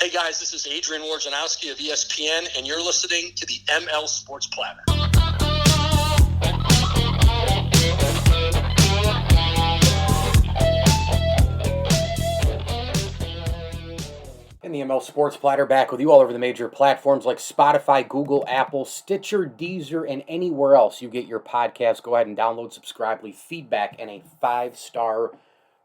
Hey guys, this is Adrian Wojnarowski of ESPN, and you're listening to the ML Sports Platter. And the ML Sports Platter back with you all over the major platforms like Spotify, Google, Apple, Stitcher, Deezer, and anywhere else you get your podcasts. Go ahead and download, subscribe, leave feedback, and a 5-star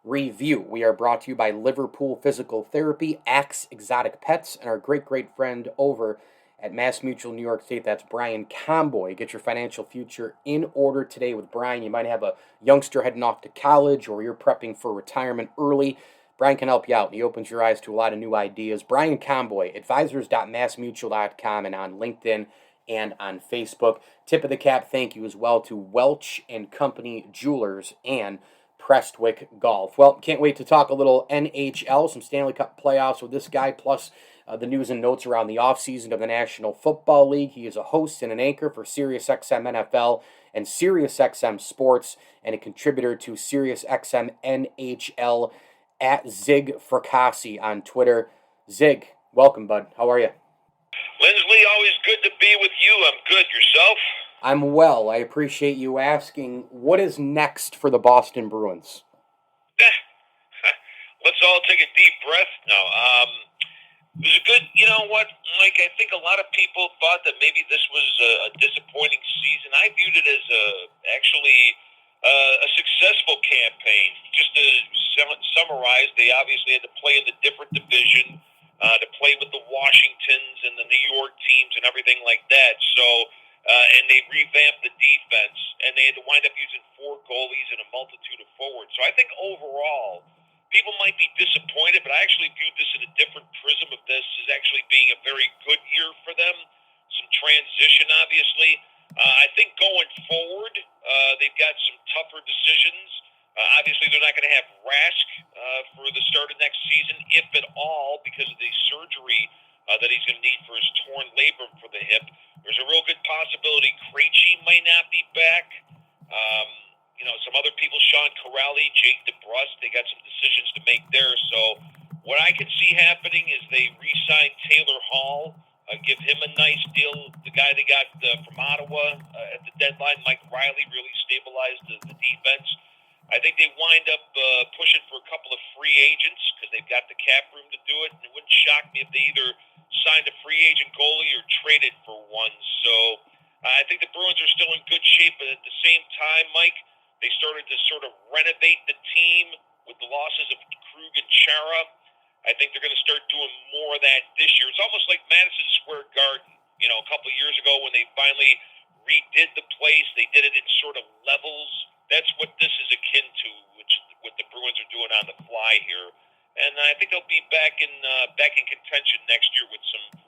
review. We are brought to you by Liverpool Physical Therapy, Axe Exotic Pets, and our great friend over at Mass Mutual New York State. That's Brian Comboy. Get your financial future in order today with Brian. You might have a youngster heading off to college, or you're prepping for retirement early. Brian can help you out. He opens your eyes to a lot of new ideas. Brian Comboy, advisors.massmutual.com, and on LinkedIn and on Facebook. Tip of the cap, thank you as well to Welch and Company Jewelers and Prestwick Golf. Well, can't wait to talk a little NHL, some Stanley Cup Playoffs with this guy, plus the news and notes around the offseason of the National Football League. He is a host and an anchor for SiriusXM NFL and SiriusXM Sports, and a contributor to SiriusXM NHL at Zig Fracassi on Twitter. Zig, welcome, bud. How are you? Lindsley, always good to be with you. I'm good. Yourself? I'm well. I appreciate you asking. What is next for the Boston Bruins? Let's all take a deep breath now. It was a good, you know what, Mike, I think a lot of people thought that maybe this was a disappointing season. I viewed it as actually a successful campaign. Just to summarize, they obviously had to play in the different division, to play with the Washingtons and the New York teams and everything like that. So, and they revamped the defense, and they had to wind up using 4 goalies and a multitude of forwards. So I think overall, people might be disappointed, but I actually viewed this in a different prism of this as actually being a very good year for them. Some transition, obviously. I think going forward, they've got some tougher decisions. Obviously, they're not going to have Rask for the start of next season, if at all, because of the surgery that he's going to need for his torn labrum for the hip. There's a real good possibility Krejci might not be back. Some other people, Sean Corrali, Jake DeBrus, they got some decisions to make there. So what I can see happening is they re-sign Taylor Hall, give him a nice deal. The guy they got from Ottawa at the deadline, Mike Riley, really stabilized the defense. I think they wind up pushing for a couple of free agents because they've got the cap room to do it. And it wouldn't shock me if they either signed a free agent goalie or traded for one. So I think the Bruins are still in good shape. But at the same time, Mike, they started to sort of renovate the team with the losses of Krug and Chara. I think they're going to start doing more of that this year. It's almost like Madison Square Garden. A couple of years ago when they finally redid the place, they did it in sort of levels. That's what this is akin to, what the Bruins are doing on the fly here. And I think they'll be back in contention next year with some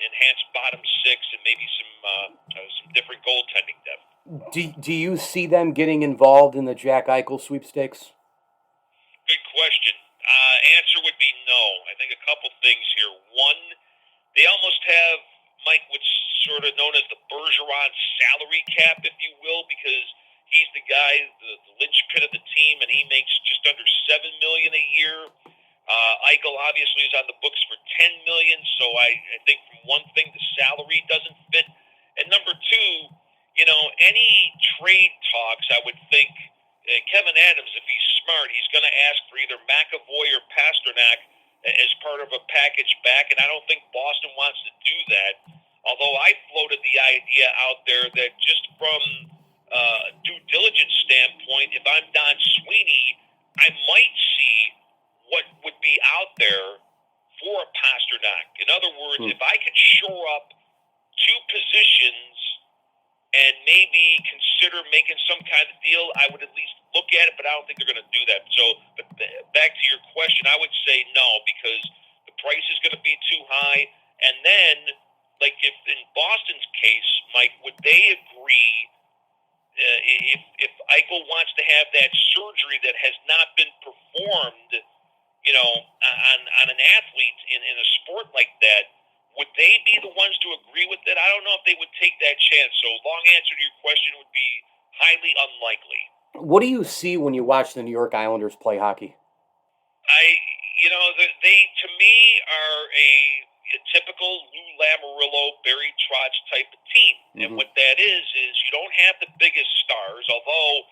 enhanced bottom 6 and maybe some different goaltending depth. Do you see them getting involved in the Jack Eichel sweepstakes? Good question. Answer would be no. I think a couple things here. One, they almost have, Mike, what's sort of known as the Bergeron salary cap, if you will, because he's the guy, the linchpin of the team, and he makes just under $7 million a year. Eichel obviously is on the books for $10 million, so I think from one thing, the salary doesn't fit. And number two, any trade talks, I would think, Kevin Adams, if he's smart, he's going to ask for either McAvoy or Pasternak as part of a package back, and I don't think Boston wants to do that. Although I floated the idea out there that just from a due diligence standpoint, if I'm Don Sweeney, I might see what would be out there for a Pasternak. In other words, if I could shore up 2 positions and maybe consider making some kind of deal, I would at least look at it, but I don't think they're going to do that. So, but back to your question, I would say no, because the price is going to be too high. And then, like if in Boston's case, Mike, would they agree if Eichel wants to have that surgery that has not been performed, on an athlete in a sport like that? Would they be the ones to agree with it? I don't know if they would take that chance. So long answer to your question would be highly unlikely. What do you see when you watch the New York Islanders play hockey? They to me are a a typical Lou Lamoriello, Barry Trotz type of team. Mm-hmm. And what that is you don't have the biggest stars, although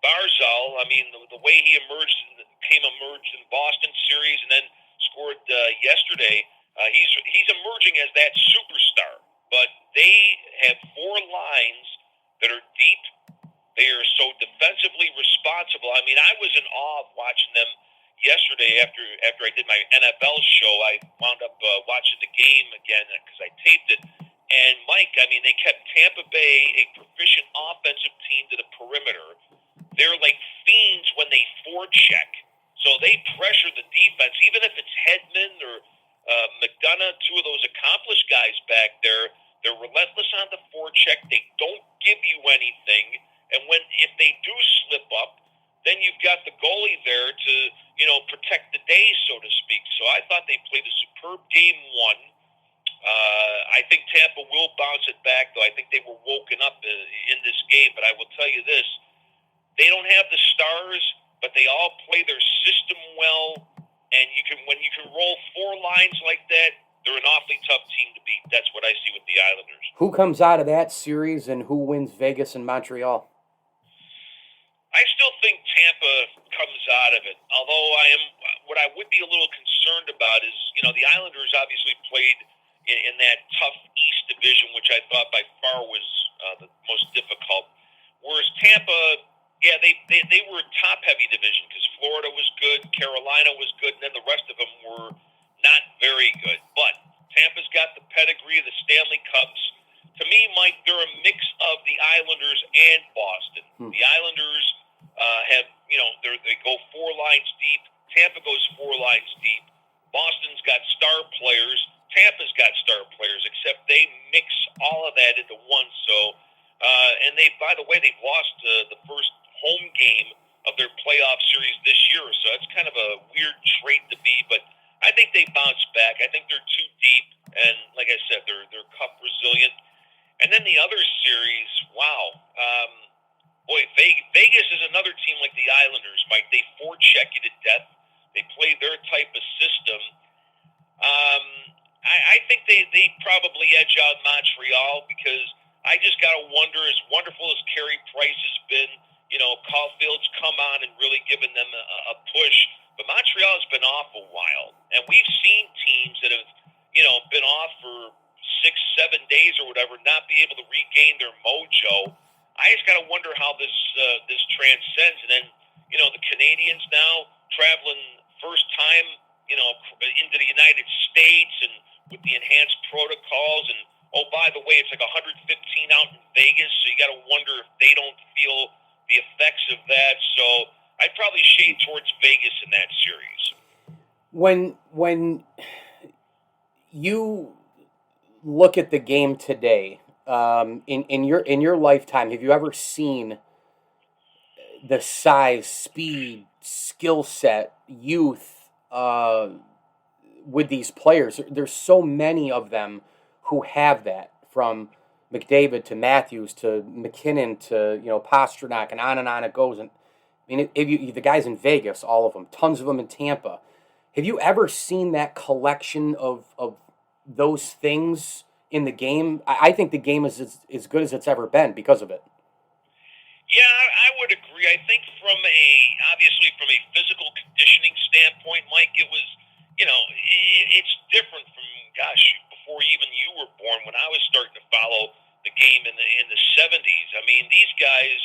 Barzal, I mean, the way he emerged in the Boston series and then scored yesterday, he's emerging as that superstar. But they have four lines that are deep. They are so defensively responsible. I mean, I was in awe of watching them yesterday after I did my NFL show. I wound up watching the game again because I taped it. And, Mike, I mean, they kept Tampa Bay, a proficient offensive team, to the perimeter. They're like fiends when they forecheck. So they pressure the defense, even if it's Hedman or McDonough, two of those accomplished guys back there. They're relentless on the forecheck. They don't give you anything. And if they do slip up, then you've got the goalie there to, protect the day, so to speak. So I thought they played a superb game one. I think Tampa will bounce it back, though. I think they were woken up in this game. But I will tell you this. They don't have the stars, but they all play their system well. And when you can roll four lines like that, they're an awfully tough team to beat. That's what I see with the Islanders. Who comes out of that series and who wins Vegas and Montreal? I still think Tampa comes out of it. Although what I would be a little concerned about is, the Islanders obviously played in that tough East division, which I thought by far was the most difficult. Whereas Tampa, yeah, they were a top-heavy division because Florida was good, Carolina was good, and then the rest of them were not very good. But Tampa's got the pedigree of the Stanley Cups. To me, Mike, they're a mix of the Islanders and Boston. The Islanders have, they go four lines deep. Tampa goes four lines deep. Boston's got star players. Tampa's got star players, except they mix all of that into one. So, and by the way, they've lost the first home game of their playoff series this year. So that's kind of a weird trait to be, but I think they bounce back. I think they're too deep, and like I said, they're cup resilient. And then the other series, wow. Vegas is another team like the Islanders, Mike. They forecheck you to death. They play their type of system. I think they probably edge out Montreal because I just got to wonder, as wonderful as Carey Price has been, Caulfield's come on and really given them a push. But Montreal's been off a while. And we've seen teams that have, been off for 6-7 days or whatever, not be able to regain their mojo. I just got to wonder how this transcends. And then, the Canadians now traveling first time, into the United States and with the enhanced protocols. And, oh, by the way, it's like 115 out in Vegas. So you got to wonder if they don't feel the effects of that. So I'd probably shade towards Vegas in that series. When you look at the game today, in your lifetime, have you ever seen the size, speed, skill set, youth with these players? There's so many of them who have that, from McDavid to Matthews to McKinnon to Pasternak, and on it goes. And I mean, the guys in Vegas, all of them, tons of them in Tampa. Have you ever seen that collection of those things in the game? I think the game is as good as it's ever been because of it. Yeah, I would agree. I think obviously from a physical conditioning standpoint, Mike, it was, it's different from, before even you were born, when I was starting to follow the game in the 70s. I mean, these guys,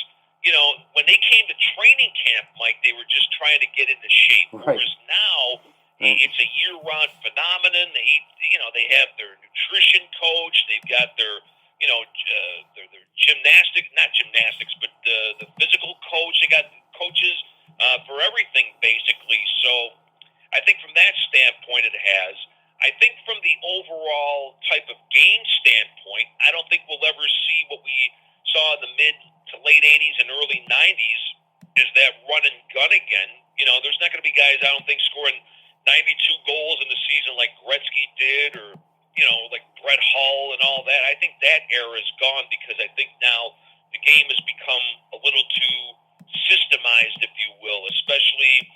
when they came to training camp, Mike, they were just trying to get into shape. Right. Whereas now, it's a year-round phenomenon. They have their nutrition coach. They've got their not gymnastics, but the physical coach. They got coaches for everything, basically. So I think from that standpoint it has. I think from the overall type of game standpoint, I don't think we'll ever see what we saw in the mid to late 80s and early 90s, is that run and gun again. There's not going to be guys, I don't think, scoring 92 goals in the season like Gretzky did, or like Brett Hull and all that. I think that era is gone because I think now the game has become a little too systemized, if you will. Especially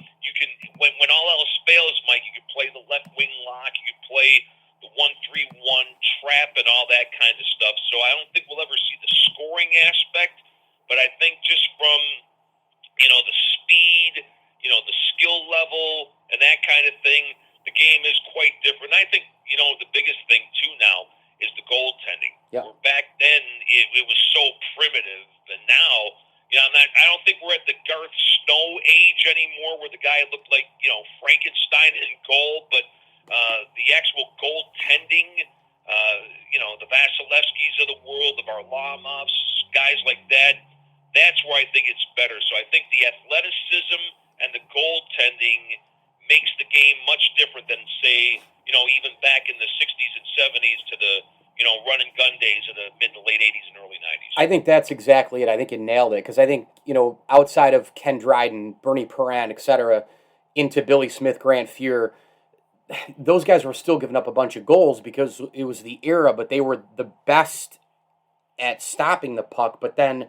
when all else fails, Mike, you can play the left wing lock, you can play the 1-3 trap and all that kind of stuff. So I don't think we'll ever see the scoring aspect, but I think just from, the speed, the skill level and that kind of thing, the game is quite different. I think, the biggest thing too now is the goaltending. Yeah. Where back then it was so primitive, and now, I don't think we're at the Garth Snow age anymore, where the guy looked like Frankenstein in goal. But the actual goaltending, the Vasilevskis of the world, the Varlamovs, guys like that, that's where I think it's better. So I think the athleticism and the goaltending makes the game much different than, say, even back in the 60s and 70s to the run and gun days of the mid to late 80s and early 90s. I think that's exactly it. I think you nailed it, because I think, outside of Ken Dryden, Bernie Perrin, etc., into Billy Smith, Grant Fuhr, those guys were still giving up a bunch of goals because it was the era, but they were the best at stopping the puck. But then,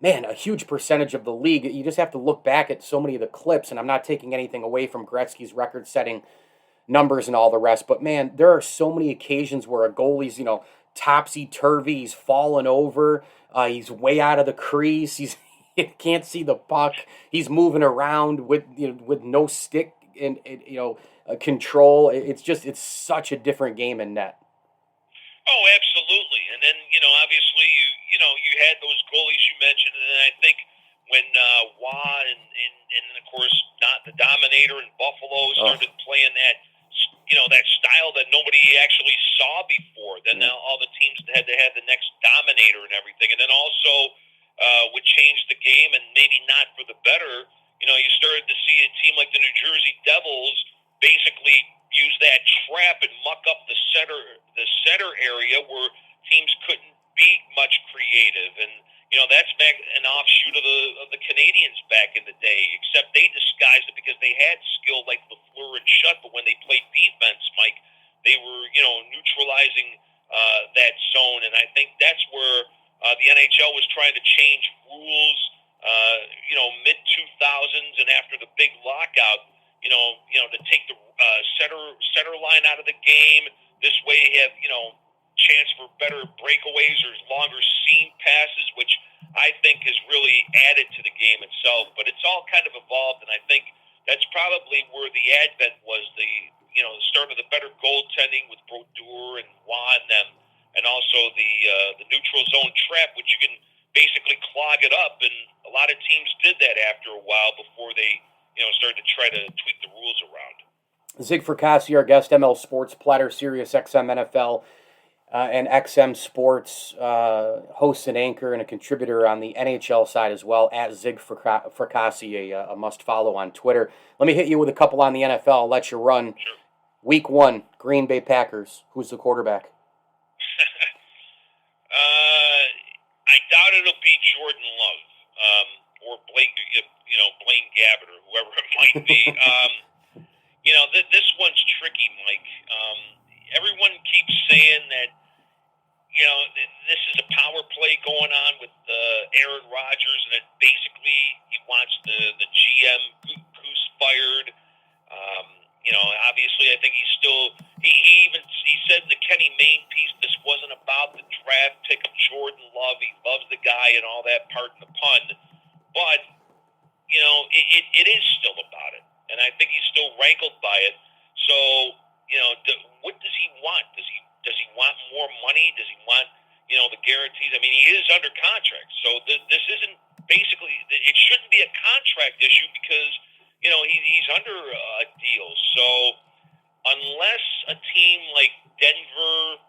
man, a huge percentage of the league, you just have to look back at so many of the clips, and I'm not taking anything away from Gretzky's record-setting numbers and all the rest, but man, there are so many occasions where a goalie's, topsy-turvy, he's falling over, he's way out of the crease, he can't see the puck, he's moving around with no stick and control. It's such a different game in net. Oh, absolutely. And then, obviously, you had those goalies you mentioned, and then I think when Waugh and then, of course, not the Dominator in Buffalo started playing that, that style that nobody actually saw before. Then now all the teams had to have the next Dominator and everything. And then also would change the game, and maybe not for the better. You started to see a team like the New Jersey Devils basically use that trap and muck up the center area where teams couldn't be much creative. And that's back an offshoot of the Canadians back in the day, except they disguised it because they had skill like Lafleur and Shutt, but when they played defense, Mike, they were, neutralizing that zone. And I think that's where the NHL was trying to change rules, mid-2000s and after the big lockout, to take the center line out of the game. This way you have, chance for better breakaways or longer seam passes, which I think has really added to the game itself. But it's all kind of evolved, and I think that's probably where the advent was, the start of the better goaltending with Brodeur and Waugh and them, and also the neutral zone trap, which you can basically clog it up. And a lot of teams did that after a while before they started to try to tweak the rules around. Zig Fracassi, our guest, ML Sports Platter, SiriusXM NFL, and XM Sports, host and anchor and a contributor on the NHL side as well, at Zig Fracassi, a must-follow on Twitter. Let me hit you with a couple on the NFL. I'll let you run. Sure. Week 1, Green Bay Packers. Who's the quarterback? I doubt it'll be Jordan Love or Blaine Gabbert or whoever it might be. This one's tricky, Mike. Everyone keeps saying that, this is a power play going on with Aaron Rodgers, and that basically he wants the GM Goose fired. Obviously, I think he's still. He said in the Kenny Mayne piece this wasn't about the draft pick of Jordan Love. He loves the guy and all that, pardon the pun, but it is still about it, and I think he's still rankled by it. So, what does he want? Does he want more money? Does he want, the guarantees? I mean, he is under contract, so this isn't basically. It shouldn't be a contract issue because he's under a deal. So unless a team like Denver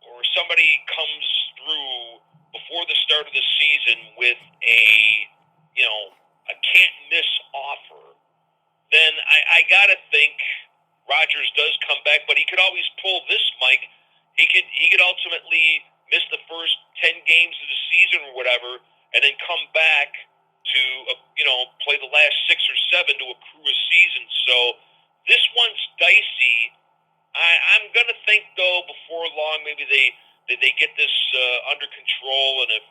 or somebody comes through before the start of the season with a can't miss offer, then I gotta think Rodgers does come back, but he could always pull this, Mike. He could ultimately miss the first 10 games of the season or whatever, and then come back to play the last 6 or 7 to accrue a season. So this one's dicey. I'm gonna think though before long maybe they get this under control, and if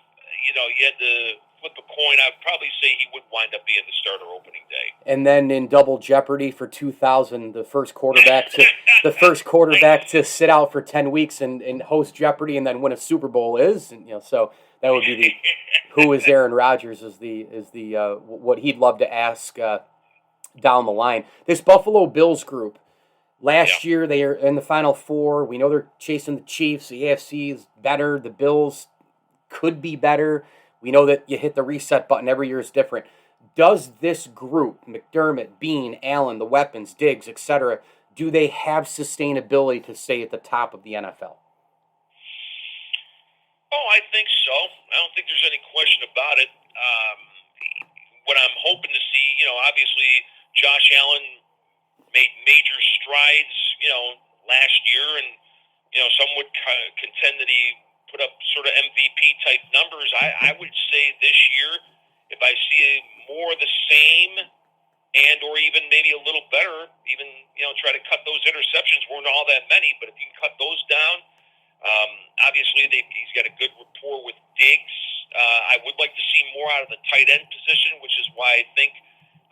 you had the flip a coin, I'd probably say he would wind up being the starter opening day. And then in double jeopardy for 2000, the first quarterback to sit out for 10 weeks and host Jeopardy and then win a Super Bowl is, and so that would be the who is Aaron Rodgers is the what he'd love to ask down the line. This Buffalo Bills group. Last year, they are in the Final Four. We know they're chasing the Chiefs. The AFC is better. The Bills could be better. We know that you hit the reset button every year is different. Does this group, McDermott, Bean, Allen, the weapons, Diggs, etc., do they have sustainability to stay at the top of the NFL? Oh, I think so. I don't think there's any question about it. What I'm hoping to see, obviously Josh Allen made major strides, last year, and some would contend that he put up sort of MVP type numbers. I would say this year, if I see more of the same, and or even maybe a little better, even try to cut those interceptions. Weren't all that many, but if you can cut those down, obviously he's got a good rapport with Diggs. I would like to see more out of the tight end position, which is why I think.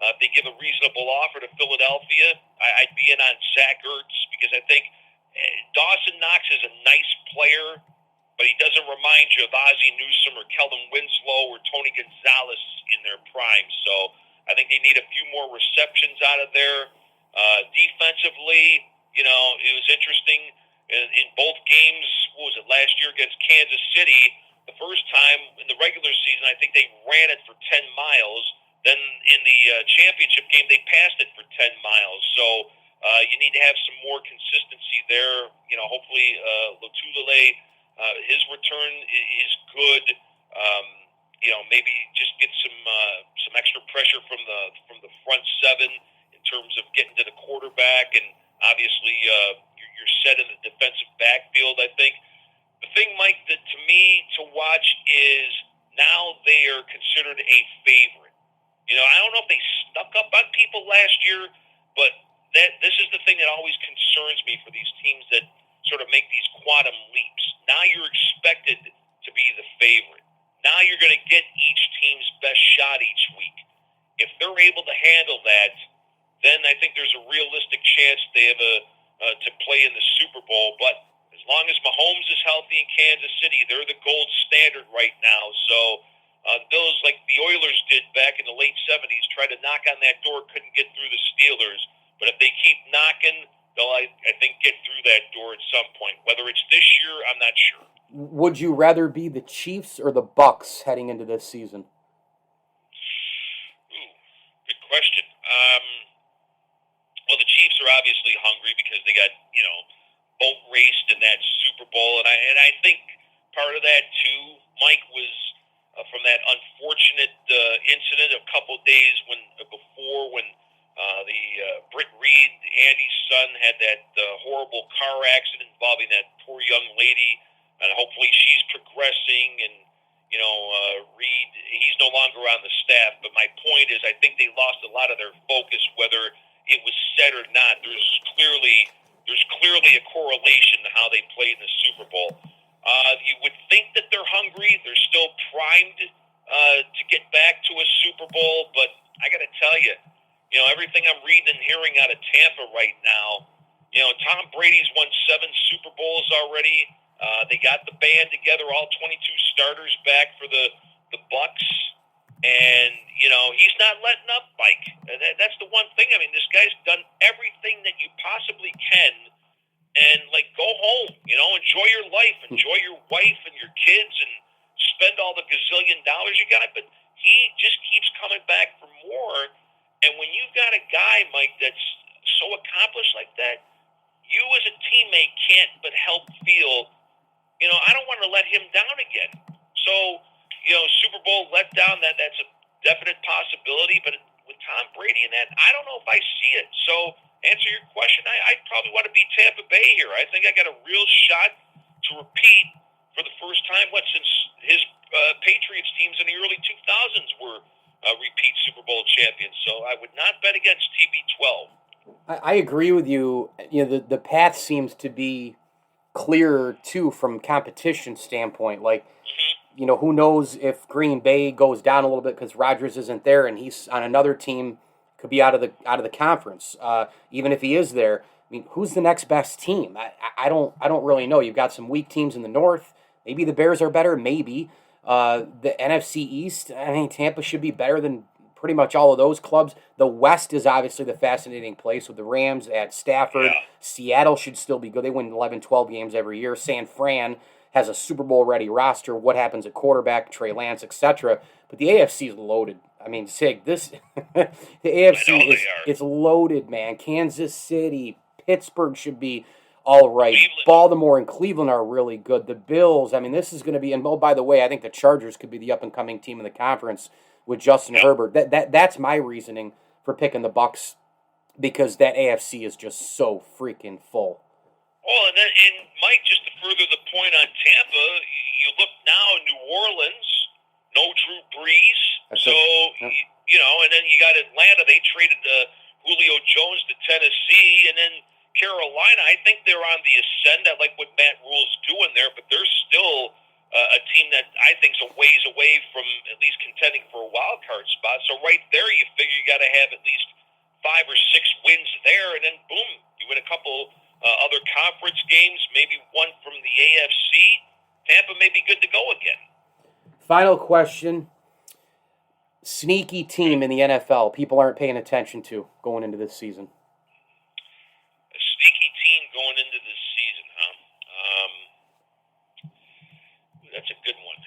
If they give a reasonable offer to Philadelphia, I'd be in on Zach Ertz because I think Dawson Knox is a nice player, but he doesn't remind you of Ozzie Newsome or Kelvin Winslow or Tony Gonzalez in their prime. So I think they need a few more receptions out of there. Defensively, it was interesting in both games. What was it, last year against Kansas City? The first time in the regular season, I think they ran it for 10 miles. Then in the championship game, they passed it for 10 miles. So you need to have some more consistency there. Hopefully Lotulelei, his return is good. Maybe just get some extra pressure from the front seven in terms of getting to the quarterback, and obviously you're set in the defensive backfield. I think the thing, Mike, that to me to watch is now they are considered a favorite. I don't know if they snuck up on people last year, but this is the thing that always concerns me for these teams that sort of make these quantum leaps. Now you're expected to be the favorite. Now you're going to get each team's best shot each week. If they're able to handle that, then I think there's a realistic chance they have to play in the Super Bowl. But as long as Mahomes is healthy in Kansas City, they're the gold standard right now. So the Bills, like the Oilers did back in the late 70s, tried to knock on that door, couldn't get through the Steelers. But if they keep knocking, they'll, I think, get through that door at some point. Whether it's this year, I'm not sure. Would you rather be the Chiefs or the Bucs heading into this season? Good question. Well, the Chiefs are obviously hungry because they got, boat raced in that Super Bowl. And I think part of that, too, Mike, was from that unfortunate incident a couple of days before when the Britt Reed, Andy's son, had that horrible car accident involving that poor young lady, and hopefully she's progressing. And Reed, he's no longer on the staff. But my point is, I think they lost a lot of their focus, whether it was said or not. There's clearly a correlation to how they played in the Super Bowl. You would think that they're hungry. They're still primed to get back to a Super Bowl. But I got to tell you, everything I'm reading and hearing out of Tampa right now, Tom Brady's won 7 Super Bowls already. They got the band together, all 22 starters back for the Bucs. And, he's not letting up, Mike. That's the one thing. I mean, this guy's done everything that you possibly can. And, go home, enjoy your life, enjoy your wife and your kids, and spend all the gazillion dollars you got. But he just keeps coming back for more. And when you've got a guy, Mike, that's so accomplished like that, you as a teammate can't but help feel, I don't want to let him down again. So, Super Bowl letdown, that's a definite possibility. But with Tom Brady and that, I don't know if I see it. So, answer your question, I'd probably want to be Tampa Bay here. I think I got a real shot to repeat for the first time, since his Patriots teams in the early 2000s were repeat Super Bowl champions. So I would not bet against TB12. I agree with you. The path seems to be clearer, too, from competition standpoint. who knows if Green Bay goes down a little bit because Rodgers isn't there and he's on another team, could be out of the conference. Even if he is there, I mean, who's the next best team? I don't really know. You've got some weak teams in the North. Maybe the Bears are better. Maybe the NFC East. I think Tampa should be better than pretty much all of those clubs. The West is obviously the fascinating place with the Rams at Stafford. Yeah. Seattle should still be good. They win 11, 12 games every year. San Fran has a Super Bowl-ready roster. What happens at quarterback, Trey Lance, etc. But the AFC is loaded. I mean, Sig, the AFC is loaded, man. Kansas City, Pittsburgh should be all right. Cleveland. Baltimore and Cleveland are really good. The Bills, I mean, this is going to be, and oh, by the way, I think the Chargers could be the up-and-coming team in the conference with Justin Herbert. That's my reasoning for picking the Bucs, because that AFC is just so freaking full. Well, and Mike, just to further the point on Tampa, you look now in New Orleans, no Drew Brees. And then you got Atlanta. They traded Julio Jones to Tennessee, and then Carolina. I think they're on the ascend. I like what Matt Rule's doing there, but they're still a team that I think is a ways away from at least contending for a wild card spot. So right there, you figure you got to have at least 5 or 6 wins there, and then boom, you win a couple other conference games, maybe one from the AFC. Tampa may be good to go again. Final question. Sneaky team in the NFL people aren't paying attention to going into this season. A sneaky team going into this season, huh? That's a good one.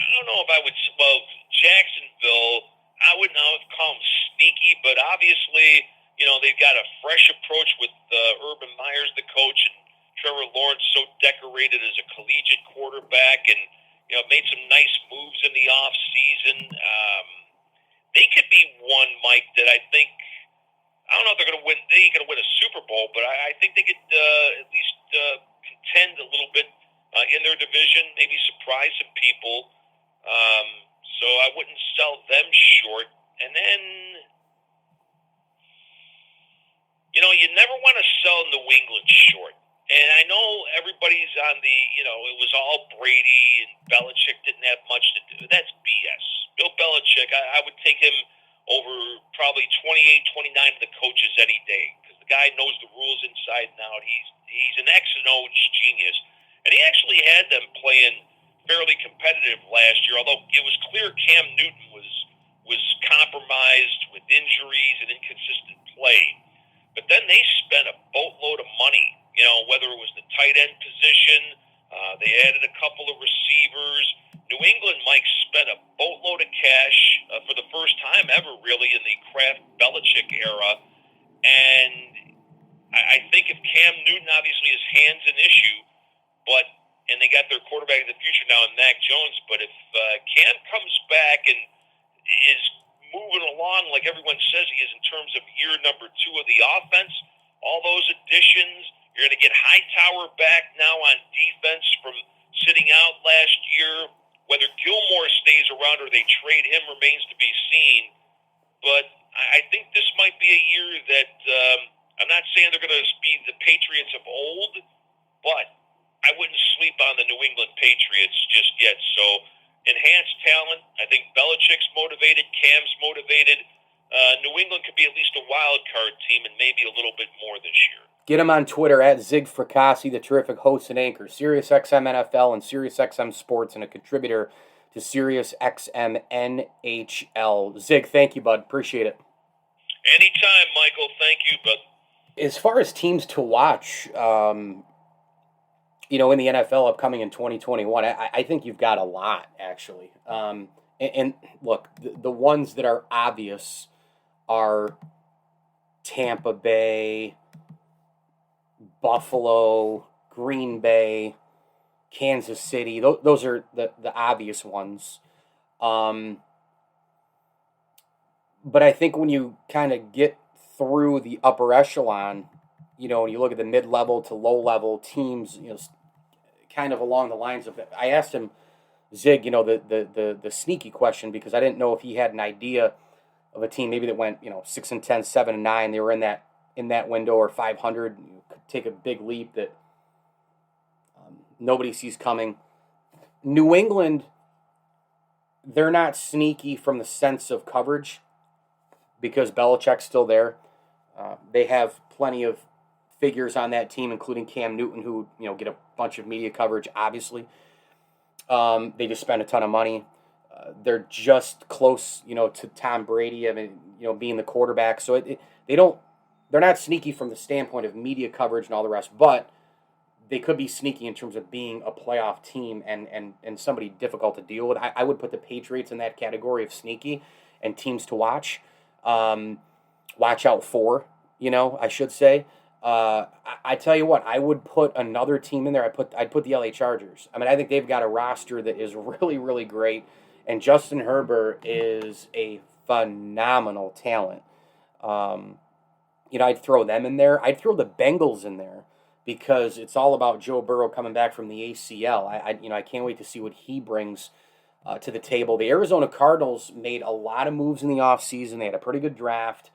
I don't know if I would. Well, Jacksonville, I would not call them sneaky, but obviously, they've got a fresh approach with Urban Meyer's the coach, and Trevor Lawrence so decorated as a collegiate quarterback, and made some nice moves in the off season. They could be one, Mike, that I think. I don't know if they're going to win. They ain't going to win a Super Bowl, but I think they could at least contend a little bit in their division, maybe surprise some people. So I wouldn't sell them short. And then, you never want to sell New England short. And I know everybody's on the, it was all Brady and Belichick didn't have much to do. That's BS. Bill Belichick, I would take him over probably 28, 29 of the coaches any day, because the guy knows the rules inside and out. He's an X and O genius. And he actually had them playing fairly competitive last year, although it was clear Cam Newton was compromised with injuries and inconsistent play. But then they spent a boatload of money, whether it was the tight end position, they added a couple of receivers. New England, Mike, spent a boatload of cash for the first time ever, really, in the Kraft Belichick era. And I think if Cam Newton, obviously his hand's an issue, and they got their quarterback of the future now in Mac Jones, but if Cam comes back and is moving along like everyone says he is in terms of year number 2 of the offense, all those additions, you're going to get Hightower back now on defense from sitting out last year. Whether Gilmore stays around or they trade him remains to be seen. But I think this might be a year that I'm not saying they're going to be the Patriots of old, but I wouldn't sleep on the New England Patriots just yet. So enhanced talent. I think Belichick's motivated. Cam's motivated. New England could be at least a wild card team and maybe a little bit more this year. Get him on Twitter at Zig Fracassi, the terrific host and anchor, SiriusXM NFL and SiriusXM Sports, and a contributor to SiriusXM NHL. Zig, thank you, bud. Appreciate it. Anytime, Michael. Thank you, bud. As far as teams to watch, in the NFL upcoming in 2021, I think you've got a lot, actually. And look, the ones that are obvious are Tampa Bay, Buffalo, Green Bay, Kansas City. Those are the obvious ones. But I think when you kind of get through the upper echelon, and you look at the mid-level to low-level teams, kind of along the lines of that. I asked him, Zig, the sneaky question, because I didn't know if he had an idea of a team maybe that went 6-10, 7-9. They were in that window, or 500, could take a big leap that nobody sees coming. New England, they're not sneaky from the sense of coverage because Belichick's still there. They have plenty of figures on that team, including Cam Newton, who get a bunch of media coverage. Obviously, they just spend a ton of money. They're just close, to Tom Brady. I mean, being the quarterback. So they're not sneaky from the standpoint of media coverage and all the rest, but they could be sneaky in terms of being a playoff team and somebody difficult to deal with. I would put the Patriots in that category of sneaky and teams to watch. Watch out for, I should say. I tell you what, I would put another team in there. I'd put the LA Chargers. I mean, I think they've got a roster that is really, really great, and Justin Herbert is a phenomenal talent. I'd throw them in there. I'd throw the Bengals in there because it's all about Joe Burrow coming back from the ACL. I can't wait to see what he brings to the table. The Arizona Cardinals made a lot of moves in the offseason. They had a pretty good draft.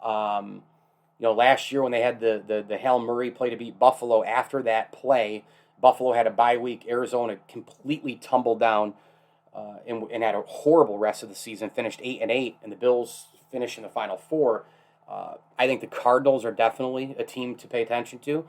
Last year when they had the Hail Murray play to beat Buffalo, after that play, Buffalo had a bye week. Arizona completely tumbled down and had a horrible rest of the season, finished 8-8, and the Bills finished in the Final Four. I think the Cardinals are definitely a team to pay attention to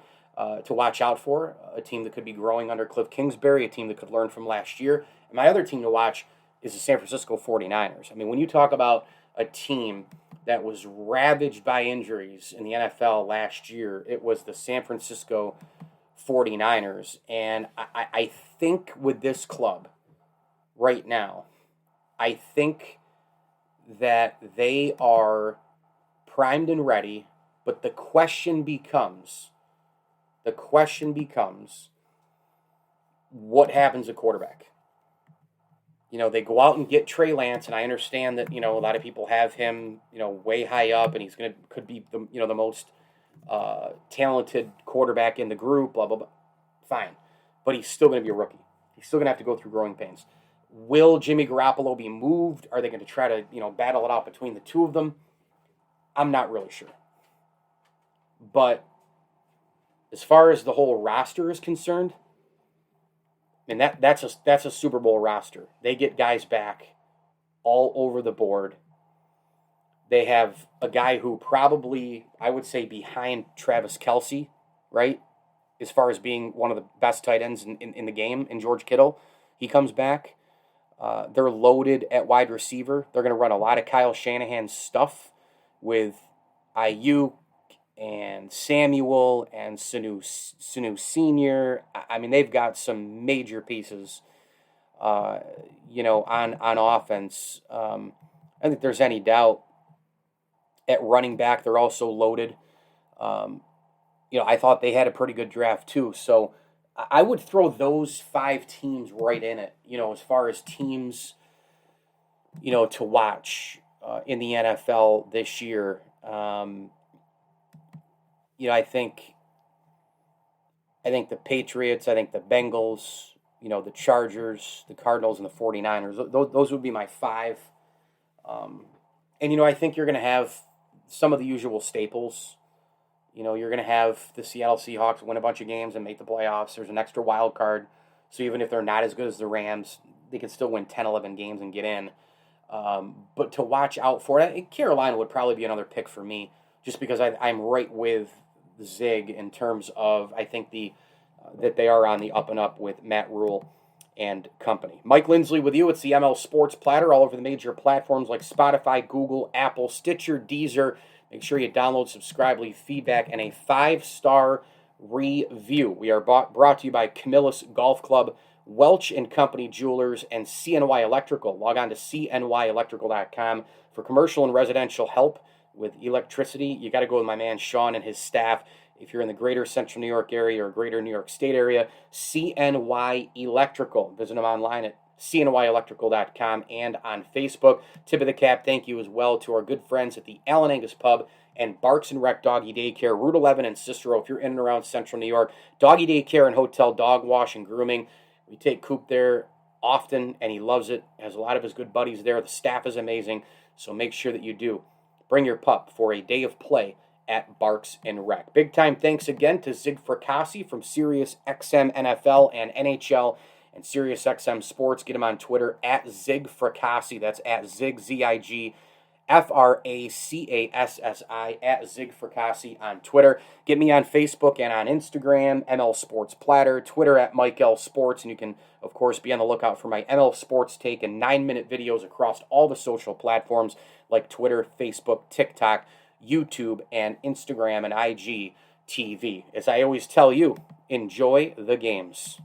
watch out for, a team that could be growing under Cliff Kingsbury, a team that could learn from last year. And my other team to watch is the San Francisco 49ers. I mean, when you talk about a team that was ravaged by injuries in the NFL last year, it was the San Francisco 49ers. And I think with this club right now, I think that they are primed and ready, but the question becomes, what happens at quarterback? They go out and get Trey Lance, and I understand that, a lot of people have him, way high up, and he's could be the most talented quarterback in the group, blah, blah, blah. Fine. But he's still going to be a rookie. He's still going to have to go through growing pains. Will Jimmy Garoppolo be moved? Are they going to try to, battle it out between the two of them? I'm not really sure. But as far as the whole roster is concerned, and that's a Super Bowl roster. They get guys back all over the board. They have a guy who probably, I would say, behind Travis Kelce, right? As far as being one of the best tight ends in the game, in George Kittle. He comes back. They're loaded at wide receiver. They're going to run a lot of Kyle Shanahan stuff with Ayuk and Samuel and Sanu Sr. I mean, they've got some major pieces, on offense. I don't think there's any doubt. At running back, they're also loaded. I thought they had a pretty good draft too. So I would throw those 5 teams right in it, as far as teams, to watch in the NFL this year. I think the Patriots, I think the Bengals, the Chargers, the Cardinals, and the 49ers. Those would be my 5. And I think you're going to have some of the usual staples. You're going to have the Seattle Seahawks win a bunch of games and make the playoffs. There's an extra wild card. So even if they're not as good as the Rams, they can still win 10, 11 games and get in. But to watch out for it, Carolina would probably be another pick for me, just because I'm right with Zig in terms of, I think that they are on the up and up with Matt Rule and company. Mike Lindsley with you. It's the ML Sports Platter all over the major platforms like Spotify, Google, Apple, Stitcher, Deezer. Make sure you download, subscribe, leave feedback, and a 5-star review. We are brought to you by Camillus Golf Club, Welch and Company Jewelers, and CNY Electrical. Log on to cnyelectrical.com for commercial and residential help with electricity. You got to go with my man Sean and his staff. If you're in the greater Central New York area or greater New York State area, CNY Electrical. Visit them online at cnyelectrical.com and on Facebook. Tip of the cap, thank you as well to our good friends at the Allen Angus Pub and Barks and Rec Doggy Daycare, Route 11 in Cicero. If you're in and around Central New York, Doggy Daycare and Hotel Dog Wash and Grooming. We take Coop there often, and he loves it. Has a lot of his good buddies there. The staff is amazing, so make sure that you do. Bring your pup for a day of play at Barks and Rec. Big time thanks again to Zig Fracassi from SiriusXM NFL and NHL and SiriusXM Sports. Get him on Twitter at Zig Fracassi. That's at Zig, Z-I-G, Fracassi, at Zig Fracassi on Twitter. Get me on Facebook and on Instagram, ML Sports Platter, Twitter at Mike L Sports, and you can, of course, be on the lookout for my ML Sports Take and 9-minute videos across all the social platforms like Twitter, Facebook, TikTok, YouTube, and Instagram and IGTV. As I always tell you, enjoy the games.